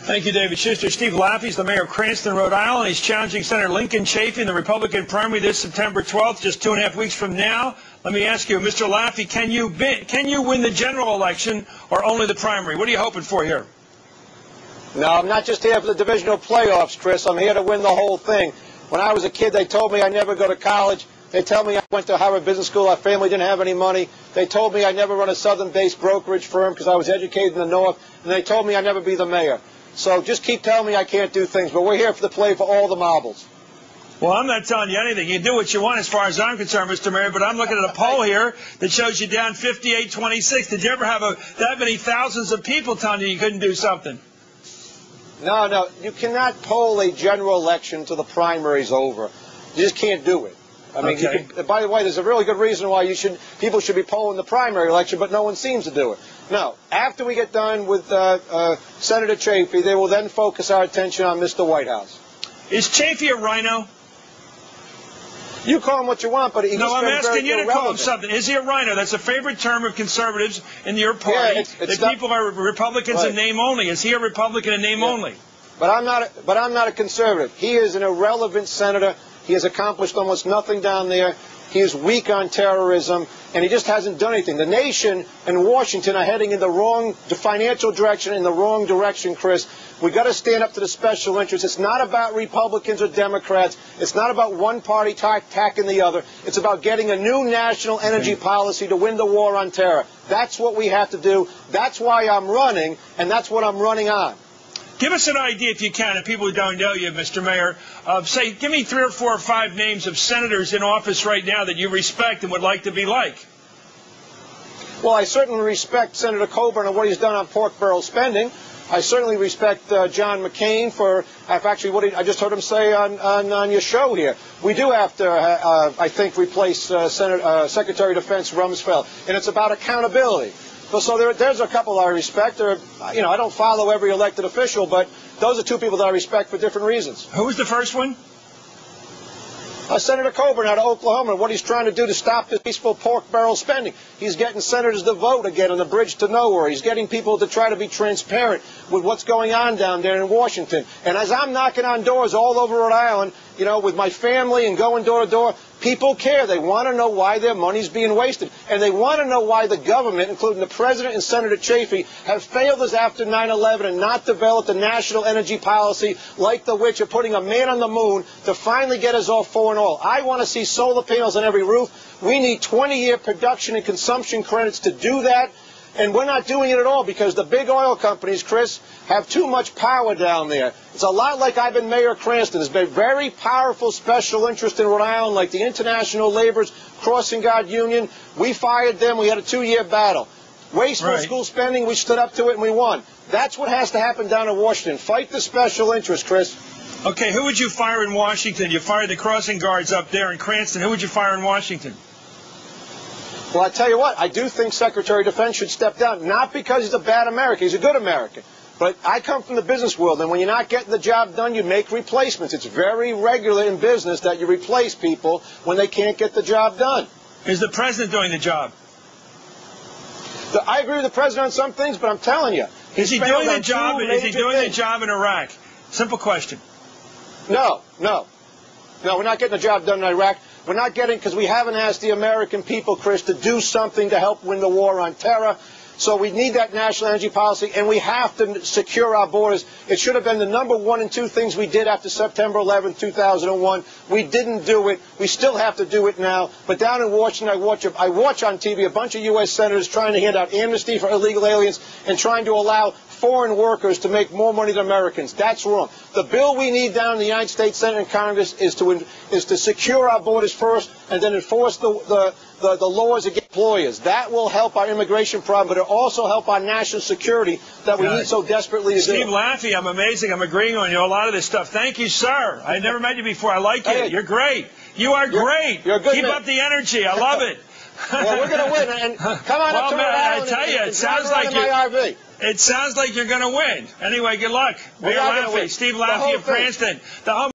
Thank you, David Schuster. Steve Laffey is the mayor of Cranston, Rhode Island. He's challenging Senator Lincoln Chafee in the Republican primary this September 12th, just 2.5 weeks from now. Let me ask you, Mr. Laffey, can you win the general election or only the primary? What are you hoping for here? No, I'm not just here for the divisional playoffs, Chris. I'm here to win the whole thing. When I was a kid, they told me I'd never go to college. They tell me I went to Harvard Business School. Our family didn't have any money. They told me I'd never run a southern-based brokerage firm because I was educated in the North. And they told me I'd never be the mayor. So just keep telling me I can't do things. But we're here for the play for all the marbles. Well, I'm not telling you anything. You do what you want as far as I'm concerned, Mr. Mayor, but I'm looking at a poll here that shows you down 58-26. Did you ever have that many thousands of people telling you couldn't do something? No. You cannot poll a general election till the primary's over. You just can't do it. I mean, okay. By the way, there's a really good reason why people should be polling the primary election, but no one seems to do it. No. After we get done with Senator Chafee, they will then focus our attention on Mr. White House. Is Chafee a rhino? You call him what you want, but he's no, I'm asking you to call him something. Is he a rhino? That's a favorite term of conservatives in your party. Yeah, that people are Republicans in name only. Is he a Republican in name only? But I'm not a conservative. He is an irrelevant senator. He has accomplished almost nothing down there. He is weak on terrorism, and he just hasn't done anything. The nation and Washington are heading in the financial direction, in the wrong direction, Chris. We've got to stand up to the special interests. It's not about Republicans or Democrats. It's not about one party attacking the other. It's about getting a new national energy policy to win the war on terror. That's what we have to do. That's why I'm running, and that's what I'm running on. Give us an idea, if you can, of people who don't know you, Mr. Mayor. Say, give me 3 or 4 or 5 names of senators in office right now that you respect and would like to be like. Well, I certainly respect Senator Coburn and what he's done on pork barrel spending. I certainly respect John McCain for actually what I just heard him say on your show here. We do have to, I think, replace Secretary of Defense Rumsfeld, and it's about accountability. So there's a couple I respect. I don't follow every elected official, but those are 2 people that I respect for different reasons. Who was the first one? Senator Coburn out of Oklahoma, and what he's trying to do to stop this peaceful pork barrel spending. He's getting senators to vote again on the bridge to nowhere. He's getting people to try to be transparent with what's going on down there in Washington. And as I'm knocking on doors all over Rhode Island, with my family and going door to door, people care. They want to know why their money's being wasted. And they want to know why the government, including the President and Senator Chafee, have failed us after 9/11 and not developed a national energy policy like the which of putting a man on the moon to finally get us off 4 and all. I want to see solar panels on every roof. We need 20-year production and consumption credits to do that. And we're not doing it at all because the big oil companies, Chris, have too much power down there. It's a lot like I've been mayor of Cranston. There's been very powerful special interest in Rhode Island, like the International Labor's Crossing Guard Union. We fired them. We had a 2-year battle. Wasteful school spending, we stood up to it and we won. That's what has to happen down in Washington. Fight the special interest, Chris. Okay, who would you fire in Washington? You fired the crossing guards up there in Cranston. Who would you fire in Washington? Well, I tell you what, I do think Secretary of Defense should step down, not because he's a bad American. He's a good American. But I come from the business world, and when you're not getting the job done, you make replacements. It's very regular in business that you replace people when they can't get the job done. Is the president doing the job? I agree with the president on some things, but I'm telling you. Is he doing the job? Is he doing the job in Iraq? Simple question. No, we're not getting the job done in Iraq. We're not getting, because we haven't asked the American people, Chris, to do something to help win the war on terror. So we need that national energy policy, and we have to secure our borders. It should have been the number 1 and 2 things we did after September 11, 2001. We didn't do it. We still have to do it now. But down in Washington, I watch on TV a bunch of U.S. senators trying to hand out amnesty for illegal aliens and trying to allow foreign workers to make more money than Americans. That's wrong. The bill we need down in the United States Senate and Congress is to secure our borders first and then enforce the laws against employers. That will help our immigration problem, but it will also help our national security that we need so desperately to do. Steve Laffey, I'm amazing. I'm agreeing on you a lot of this stuff. Thank you, sir. I've never met you before. I like you. You're great. You are great. You're a good Keep man. Up the energy. I love it. Well, we're going to win. And come on up to Rhode Island. I tell you, it sounds like you. It sounds like you're going to win. Anyway, good luck. Mayor Laffey, Steve Laffey of Cranston. The home